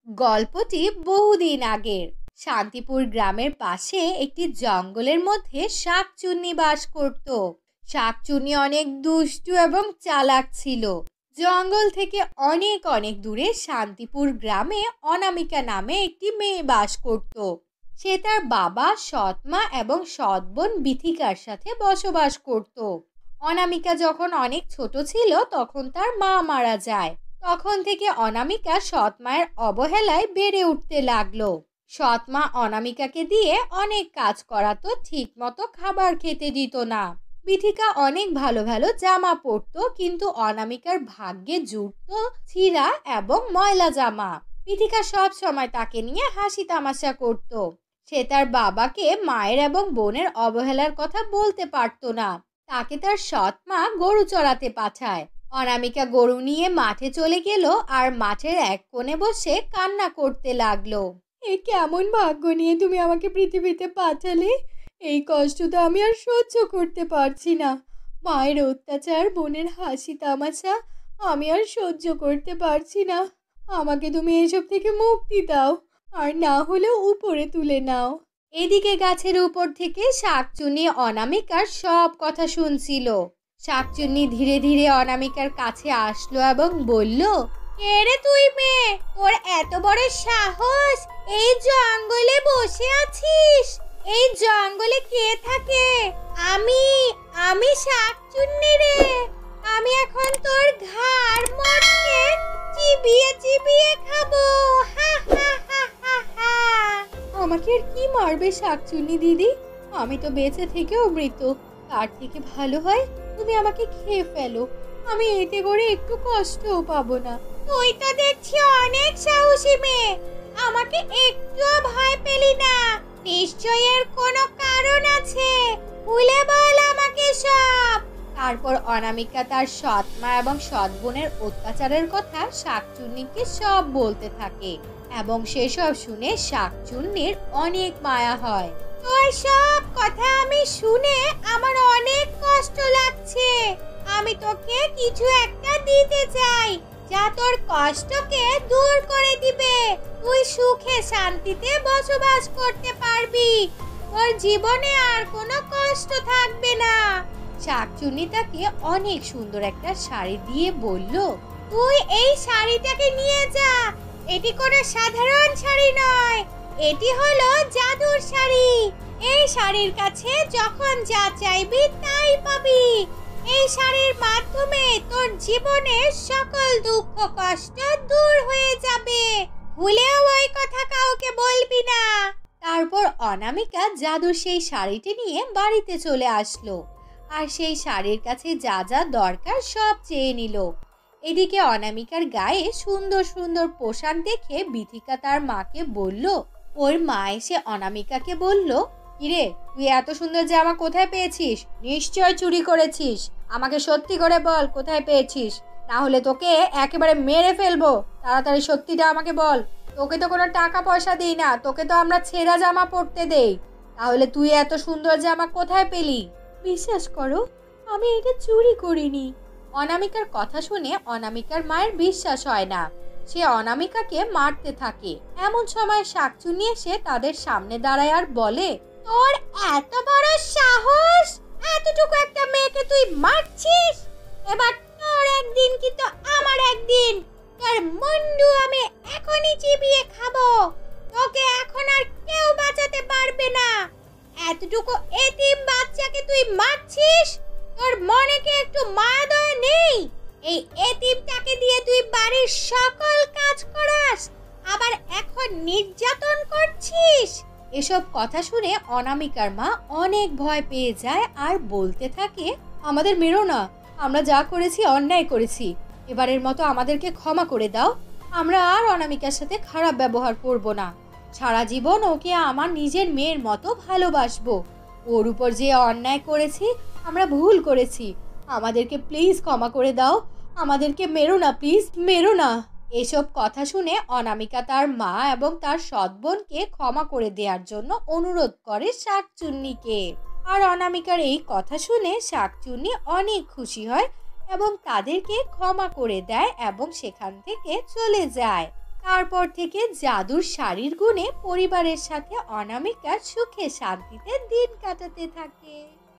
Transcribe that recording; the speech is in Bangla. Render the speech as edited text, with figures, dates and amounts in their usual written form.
গল্পটি বহুদিন আগের। শান্তিপুর গ্রামের পাশে একটি জঙ্গলের মধ্যে শাকচুন্নি বাস করত। শাকচুন্নি অনেক দুষ্টু এবং চালাক ছিল। জঙ্গল থেকে অনেক অনেক দূরে শান্তিপুর গ্রামে অনামিকা নামে একটি মেয়ে বাস করত। সে তার বাবা, সৎ মা এবং সৎ বোন বিথিকার সাথে বসবাস করত। অনামিকা যখন অনেক ছোট ছিল তখন তার মা মারা যায়। তখন থেকে অনামিকা সৎ মায়ের অবহেলায় বেড়ে উঠতে লাগলো। সৎ মা অনামিকাকে দিয়ে অনেক কাজ করাতো, ঠিক মতো খাবার খেতে দিত না। বিথিকা অনেক ভালো ভালো জামা পরতো, কিন্তু অনামিকার ভাগ্যে জুটতো ছিঁড়া এবং ময়লা জামা। বিথিকা সব সময় তাকে নিয়ে হাসি তামাশা করত। সে তার বাবাকে মায়ের এবং বোনের অবহেলার কথা বলতে পারতো না। তাকে তার সৎ মা গরু চড়াতে পাঠায়। অনামিকা গরু নিয়ে মাঠে চলে গেল আর মাঠের এক কোণে বসে কান্না করতে লাগলো। এ কেমন ভাগ্য নিয়ে তুমি আমাকে পৃথিবীতে পাঠালে? এই কষ্ট তো আমি আর সহ্য করতে পারছি না। মায়ের অত্যাচার, বোনের হাসি তামাশা আমি আর সহ্য করতে পারছি না। আমাকে তুমি এসব থেকে মুক্তি দাও, আর না হলেও উপরে তুলে নাও। এদিকে গাছের উপর থেকে শাকচুন্নি অনামিকার সব কথা শুনছিল। শাকচুন্নি ধীরে ধীরে অনামিকার কাছে আসলো এবং বলল, কে রে তুই মেয়ে? তোর এত বড় সাহস, এই জঙ্গলে বসে আছিস? এই জঙ্গলে কে থাকে? আমি আমি শাকচুন্নি রে। আমি এখন তোর ঘাড় মটকে চিবিয়ে চিবিয়ে খাবো। হা হা হা হা হা। আমাকে আর কি মারবে শাকচুন্নি দিদি? আমি তো বেঁচে থেকেও মৃত। তার থেকে ভালো হয় তুমি আমাকে খেয়ে ফেলো। আমি এতে করে একটু কষ্টও পাবো না। তুই তো দেখছি অনেক সাহসী মেয়ে। আমাকে একটুও ভয় পেলি না। নিশ্চয়ই এর কোনো কারণ আছে। খুলে বল আমাকে সব। তারপর অনামিকা তার সৎ মা এবং সৎ বোনের অত্যাচারের কথা শাকচুন্নিকে সব বলতে থাকে, এবং সেসব শুনে শাকচুন্নির অনেক মায়া হয়। তোর সব কথা আমি শুনে আমার অনেক কষ্ট লাগছে। আমি তোকে কিছু একটা দিতে চাই, যা তোর কষ্টকে দূর করে দিবে। তুই সুখে শান্তিতে বসবাস করতে পারবি। তোর জীবনে আর কোনো কষ্ট থাকবে না। শাকচুন্নি তাকে অনেক সুন্দর একটা শাড়ি দিয়ে বলল, তুই এই শাড়িটাকে নিয়ে যা। এটি কোনো সাধারণ শাড়ি নয়, এটি হলো জাদুর শাড়ি। এই শাড়ির কাছে যখন যা চাইবি তাই পাবি। এই শাড়ির মাধ্যমে তোর জীবনের সকল দুঃখ কষ্ট দূর হয়ে যাবে। ভুলেও ওই কথা কাউকে বলবি না। তারপর অনামিকা জাদুর সেই শাড়িটি নিয়ে বাড়িতে চলে আসলো, আর সেই শাড়ির কাছে যা যা দরকার সব চেয়ে নিল। এদিকে অনামিকার গায়ে সুন্দর সুন্দর পোশাক দেখে বিথিকা তার মাকে বলল। ওর মা এসে অনামিকাকে বলল, কিরে, তুই এত সুন্দর জামা কোথায় পেয়েছিস? নিশ্চয় চুরি করেছিস। আমাকে সত্যি করে বল, কোথায় পেয়েছিস? না হলে তোকে একেবারে মেরে ফেলবো। তাড়াতাড়ি সত্যিটা আমাকে বল। তোকে তো কোনো টাকা পয়সা দিই না, তোকে তো আমরা ছেঁড়া জামা পরতে দেই। তাহলে তুই এত সুন্দর জামা কোথায় পেলি? বিশ্বাস করো, আমি এটা চুরি করিনি। অনামিকার কথা শুনে অনামিকার মায়ের বিশ্বাস হয় না। সে অনামিকাকে মারতে থাকে। এমন সময় শাকচুন্নি এসে তাদের সামনে দাঁড়ায় আর বলে, তোর এত বড় সাহস! এতটুকু একটা মেয়েকে তুই মারছিস? এবার তোর একদিন কিন্তু আমার একদিন। তোর মুন্ডু আমি এখনই চিবিয়ে খাবো। তোকে এখন আর কেউ বাঁচাতে পারবে না। এতটুকু এতিম বাচ্চাকে তুই মারছিস? তোর মনে কি একটু মায়া দয়া নেই? এই এতিমটাকে দিয়ে তুই বাড়ির সকল কাজ করাস, আবার এখন নির্যাতন করছিস। এসব কথা শুনে অনামিকার মা অনেক ভয় পেয়ে যায় আর বলতে থাকে, আমাদের মেরো না। আমরা যা করেছি অন্যায় করেছি। এবারের মতো আমাদেরকে ক্ষমা করে দাও। আমরা আর অনামিকার সাথে খারাপ ব্যবহার করব না। সারা জীবন ওকে আমার নিজের মেয়ের মতো ভালোবাসবো। ওর উপর যে অন্যায় করেছি, আমরা ভুল করেছি। আমাদেরকে প্লিজ ক্ষমা করে দাও। আমাদেরকে মেরো না, প্লিজ মেরো না। এসব কথা শুনে অনামিকা তার মা এবং তার সৎ বোনকে ক্ষমা করে দেওয়ার জন্য অনুরোধ করে শাকচুন্নিকে। আর অনামিকার এই কথা শুনে শাকচুন্নি অনেক খুশি হয় এবং তাদেরকে ক্ষমা করে দেয় এবং সেখান থেকে চলে যায়। তারপর থেকে জাদুর শাড়ির গুণে পরিবারের সাথে অনামিকা সুখে শান্তিতে দিন কাটাতে থাকে।